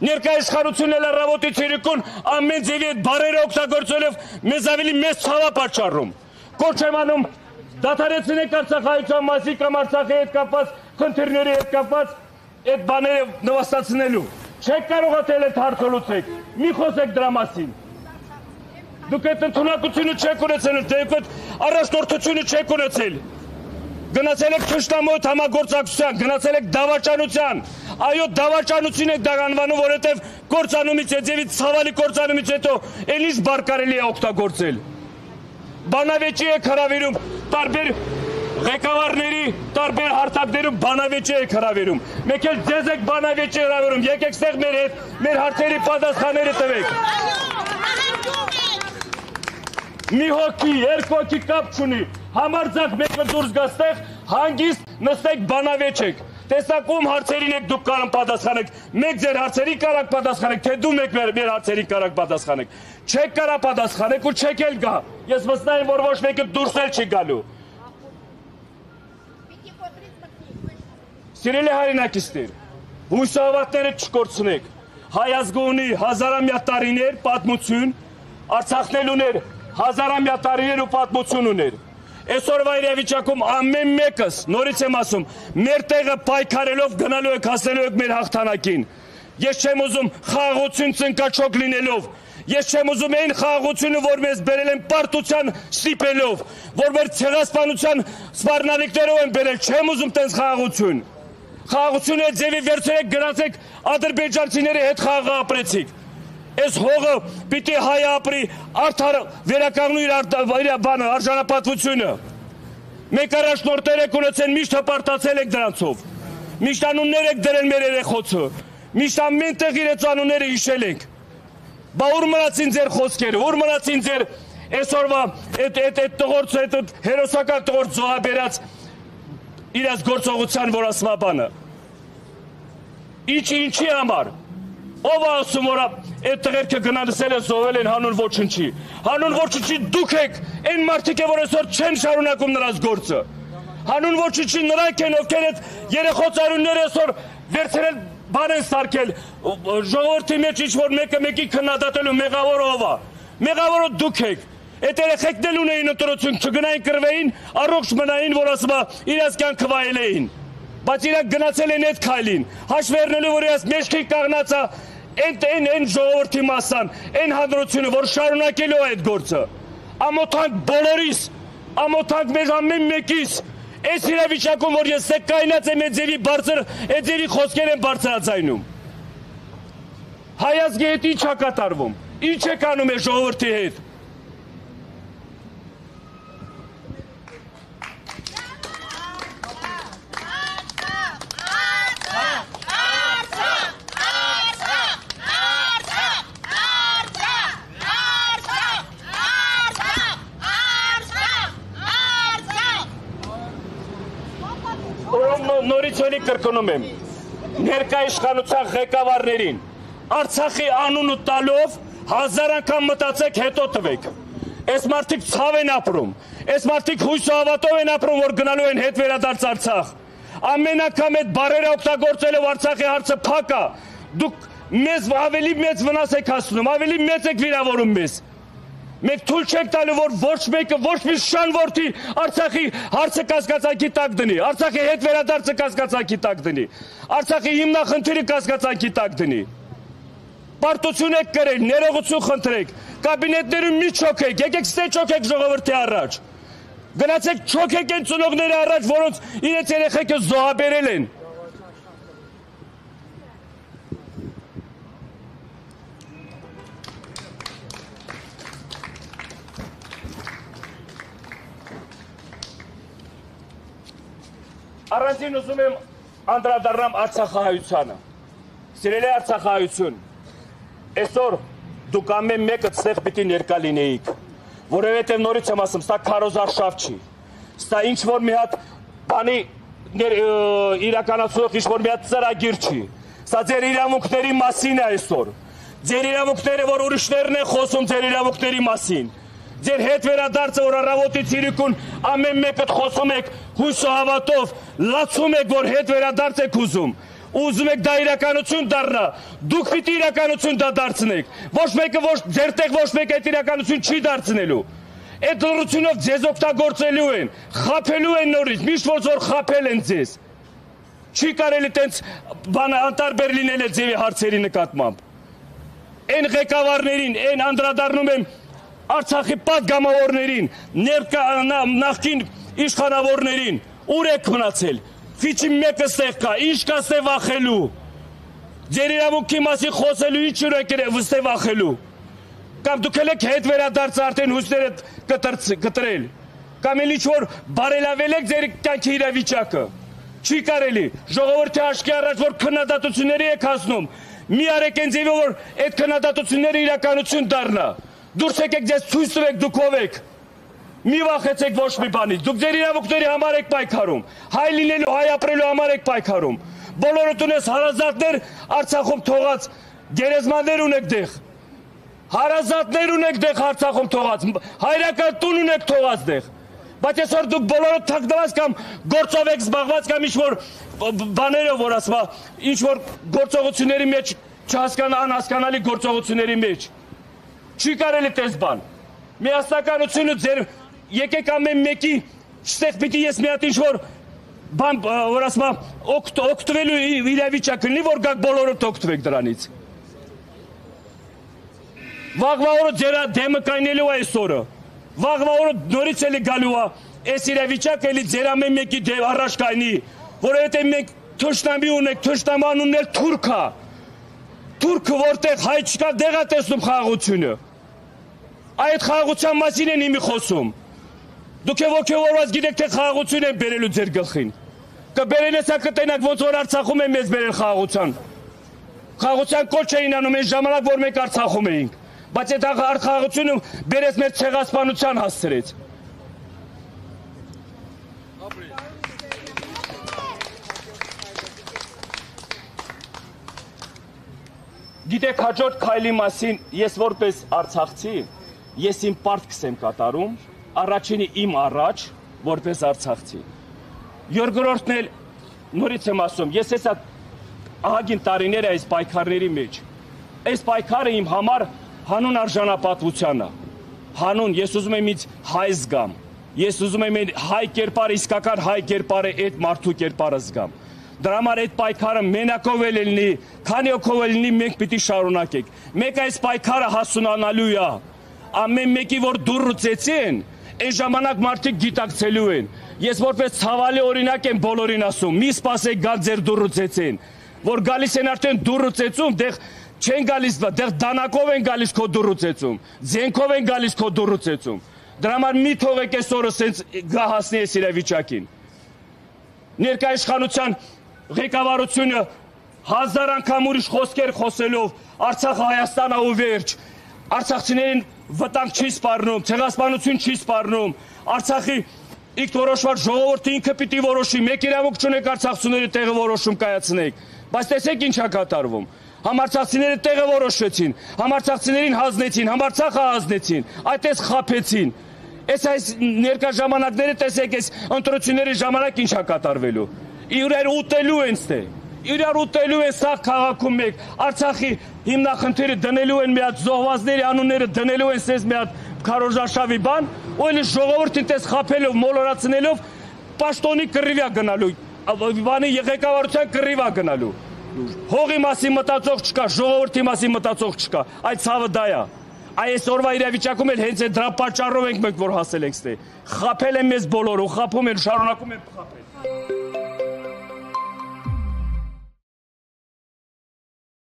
Ներկայացուցիչն էլ առավոտի ցիրիկուն ամեն ձևի այդ բարերը օգտագործելով մեզ ավելի մեծ ցավը պատճառում։ Կոչ եմ անում դադարեցնեք Արցախայցության մասի կամ Արցախի հետ կապված խնդիրների հետ կապված այդ բաները նվաստացնելու։ Չեք կարող այդ հարցը լուծեք։ Մի խոսեք դրա մասին։ Դուք այդ ընդունակությունը չեք ունեցել, դեպի առաջնորդությունը չեք ունեցել։ Գնացել եք թշնամոտ համագործակցության, գնացել եք դավաճանության, այո դավաճանություն եք դականվանում, որովհետև կործանումից հետևից ցավալի կործանումից հետո էլ ինչ բառ կարելի է օգտագործել։ Բանավեճի եք հրավիրում, տարբեր ղեկավարների, տարբեր հարթակներում բանավեճի եք հրավիրում։ Մեկ էլ ձեզ եք բանավեճի հրավիրում, եկեք ստեղ մեր հետ, մեր հարցերի պատասխանները տվեք։ Մի հոգի, երկու հոգի կապ չունի, համարձակ մեկը դուրս գա ստեղ, հանգիստ նստեք բանավեճ տեսակ ում հարցերին եք դուք կարող պատասխանեք, մեկ ձեր հարցերի կարող պատասխանեք, թե դու մեկ մեր հարցերի կարող պատասխանեք, չեք կարող պատասխանեք ու չեք էլ գա, ես վստահ եմ, որ ոչ մեկը դուրս էլ չի գալու։ Սիրելի հայրենակիցներ, հույսահավատները չկորցնեք, հայ ազգը ունի հազարամյա տարիներ պատմություն, Արցախն էլ ուներ հազարամյա տարիներ ու պատմություն ուներ։ Այսօրվա իրավիճակում ամեն մեկս, նորից եմ ասում, մեր տեղը պայքարելով գնալու եք հասնելու եք մեր հաղթանակին։ Ես չեմ ուզում խաղաղություն ծնկաչոք լինելով, ես չեմ ուզում այն խաղաղությունը, որ մեզ բերել են պարտության ստիպելով, որ մեր ցեղասպանության սպառնալիքներով են բերել, չեմ ուզում տես խաղաղություն։ Խաղաղությունը ձևի վերցրեք գնացեք ադրբեջանցիների հետ խաղաղ ապրեցիք։ Այս հողը պիտի հայ ապրի արդար վերականգնու իր բանը արժանապատվությունը։ Մեկ առաջնորդներ եք ունեցել, միշտ հպարտացել եք դրանցով։ Միշտ անուններ եք դրել մեր երեխոցը։ Միշտ ամեն տեղ իրենց անունները հիշել եք։ Բա ուր մնացին ձեր խոսքերը, ուր մնացին ձեր այսօրվա այդ տղորցը, այդ հերոսական տղորց զոհաբերած իրաց գործողության որասմաբանը։ Ինչի համար։ Ով ասում որ այդ տղերքը գնալսել են զոհվել են հանուն ոչնչի։ Հանուն ոչնչի դուք եք, այն մարդիկ որ այսօր չեն շարունակում նրանց գործը։ Հանուն ոչնչի նրանք են, ովքեր այդ երեխոցարունները այսօր վերցրել բան են սարքել, ժողովրդի մեջ ինչ-որ մեկը մեկի քննադատելու մեղավորը ով է։ Մեղավորը դուք եք։ Այդ երեխեքն էլ ունեին ընտրություն, չգնային կռվեին, առողջ մնային, որ ասում է իրաց կյանքը վայելեին։ Բայց իրանք գնացել են այդ քայլին, հաշվերնելու որ իրաց մեջքի կաղնած է այն ժողովրդի մասան, այն հանրությունը, որ շարունակելու է այդ գործը։ Ամոթանք բոլորիս, ամոթանք մեր ամեն մեկիս, այս իրավիճակում, որ ես սեկայնած եմ այդ ձևի բարձր, այդ ձևի խոսքեր են բարձրացայնում։ Հայ ազգի հետ ինչ է կատարվում, ինչ է կանում է ժողովրդի հետ։ Նորից էլի կրկնում եմ, ներկա իշխանության ղեկավարներին, Արցախի անունը տալով 1000 անգամ մտածեք հետո տվեք։ Այս մարդիկ ցավ են ապրում, այս մարդիկ հույսահավատով են ապրում, որ գնալու են հետ վերադարձ Արցախ։ Ամեն անգամ այդ բառերը օգտագործելով Արցախի հարցը փակ է, դուք մեզ ավելի մեծ վնաս եք հասնում, ավելի մեծ եք վիրավորում մեզ։ Մեկ թույլ չեք տալու, որ ոչ մեկը, ոչ մի շան որդի Արցախի հարցը կասկածանքի տակ դնի, Արցախի հետ վերադարձը կասկածանքի տակ դնի, Արցախի հիմնախնդիրը կասկածանքի տակ դնի։ Պարտություն եք կրել, ներողություն խնդրեք, կաբինետներում մի չոքեք, եկեք ստե չոքեք ժողովրդի առաջ։ Գնացեք չոքեք այն ծնողների առաջ, որոնց իրենց երեխեքը զոհաբերել են։ Առանցին ուզում եմ անդրադառնամ Արցախահայությանը։ Սիրելի Արցախահայություն, այսօր դուք ամեն մեկը ստեղ պիտի ներկա լինեիք, որովհետև նորից եմ ասում, սա քարոզարշավ չի, սա ինչ-որ մի հատ բանի իրականացող ինչ-որ մի հատ ծրագիր չի, սա ձեր իրավունքների մասին է այսօր, ձեր իրավունքները, որ ուրիշներն են խոսում ձեր իրավունքների մասին, ձեր հետ վերադարձը, որ առավոտի ցիրիկուն ամեն մեկը խոսում եք հույսահավատով, լացում եք, որ հետ վերադարձ եք ուզում, ուզում եք դա իրականություն դառնա, դուք պիտի իրականություն դա դարձնեք, ոչ մեկը ձեր տեղ ոչ մեկ այդ իրականություն չի դարձնելու, այդ լռությունով ձեզ օգտագործելու են, խաբելու են նորից, միշտ որ խաբել են ձեզ, չի կարելի տենց անտարբեր լինել այդ ձևի հարցերի նկատմամբ, այն ղեկավարներին, այն անդրադառնում եմ Արցախի պատգամավորներին, նախկին իշխանավորներին, ուր եք մնացել, Ֆիչի մեկը ստեղ կա, ինչ կա ստեղ վախելու, ձեր իրավունքի մասին խոսելու, ինչ ուրեք ստեղ վախելու, կամ դուք եք հետ վերադարձ արդեն հույսները կտրել, կամ էլ ինչ-որ բարելավել եք ձեր կյանքի իրավիճակը, չի կարելի, ժողովրդի աչքի առաջ, որ քննադատությունների եք հասնում, մի արեք այն ձևով, որ այդ քննադատությունները իրականություն դառնա, դուրս եկեք ձեզ ցույց տվեք դուք ով եք, մի վախեցեք ոչ մի բանից, դուք ձեր իրավունքների համար եք պայքարում, հայ լինելու, հայ ապրելու համար եք պայքարում, բոլորդ ունես հարազատներ Արցախում թողած, գերեզմաններ ունեք դեղ, հարազատներ ունեք դեղ Արցախում թողած, հայրական տուն ունեք թողած դեղ, բայց այսօր դուք բոլորդ թաքնված կամ գործով եք զբաղված կամ ինչ-որ բաներով, որ ասма, ինչ-որ գործողությունների մեջ անհասկանալի գործողությունների մեջ, չի կարելի տես բան, միասնականությունը ձեր եկեք ամեն մեկի ստեղ պիտի ես մի հատ ինչ-որ բան, որ ասма, օգտվելու իրավիճակ լինի, որ գաք բոլորդ օգտվեք դրանից։ Վաղվա օրը ձեր դեմը կայնելու է այս օրը, վաղվա օրը նորից էլի գալու է, այս իրավիճակ էլի ձեր ամեն մեկի առաջ կայնի, որովհետև մենք թշնամի ունենք, թշնամի անունն էլ թուրք է, թուրքը որտեղ հայ չկա, դեղ է տեսնում խաղաղությունը, այդ խաղաղության մասին են իմի խոսում, դուք ոգևորված գիտեք, թե խաղաղություն են բերելու ձեր գլխին, կբերեն հեսա կտենակ ոնց որ Արցախում են մեզ բերել խաղաղության կոչ էին անում այն ժամանակ, որ մենք Արցախում էինք, բայց այդ խաղաղությունը բերեց մեր ցեղասպանության հասցրեց։ Գիտեք հաջորդ քայլի մասին ես որպես արցախցի, ես իմ պարտքս եմ կատարում, առաջինը իմ առաջ, որպես արցախցի։ Երկրորդն էլ նորից եմ ասում, ես հեսա ահագին տարիներ այս պայքարների մեջ։ Այս պայքարը իմ համար հանուն արժանապատվության է։ Հանուն ես ուզում եմ ինձ հայ զգամ։ Ես ուզում եմ հայ կերպարը, իսկական հայ կերպարը, այդ մարդու կերպարը զգամ։ Դրա համար այդ պայքարը մենակով էլ լինի, քանի օքով էլ լինի, մենք պիտի շարունակենք։ Մեկ այս պայքարը հասունանալու է։ Ամեն մեկի որ դուռ ուծեցին, այն ժամանակ մարդիկ գիտակցելու են։ Ես որպես ցավալի օրինակ եմ բոլորին ասում, մի սպասեք գալ ձեր դուռ ուծեցին, որ գալիս են արդեն դուռ ուծեցում, դեղ չեն գալիս, դեղ դանակով են գալիս քո դուռ ուծեցում, ձենքով են գալիս քո դուռ ուծեցում։ Դրա համար մի թողեք այս օրը սենց հասնի այս իրավիճակին։ Ներկայիշխանության ղեկավարությունը հազար անգամ ուրիշ խոսքեր խոսելով, Արցախը Հայաստանն է ու վերջ, արցախցիներին վտանգ չի սպառնում, ցեղասպանություն չի սպառնում, Արցախի ինքնորոշված ժողովուրդը ինքը պիտի որոշի, մեկ իրավունք չունեք արցախցիների տեղը որոշում կայացնեք, բայց տեսեք ինչ է կատարվում։ Համարցախցիները տեղը որոշեցին, համարցախցիներին հանձնեցին, համարցախը հանձնեցին, այդպես խաբեցին։ Այս ներկա ժամանակները տեսեք, այս ընտրությունների ժամանակ ինչ է կատարվելու։ Իրար ուտելու են ստե, իրար ուտելու են սաղ քաղաքում մեկ, Արցախի հիմնախնդիրը դնելու են մի հատ զոհվածների անունները դնելու են սենց մի հատ քարոզարշավի բան, ու էլի ժողովրդին տես խաբելով, մոլորացնելով, պաշտոնի կռիվ է գնալու, բանի ղեկավարության կռիվ է գնալու։ Հողի մասին մտածող չկա, ժողովրդի մասին մտածող չկա, այդ ցավը դա է։ Այս օրվա իրավիճակում էլ հենց այդ դրա պատճառով ենք մենք որ հասել ենք ստե։ Խաբել են մեզ բոլորը, խաբում են, շարունակում են խաբել։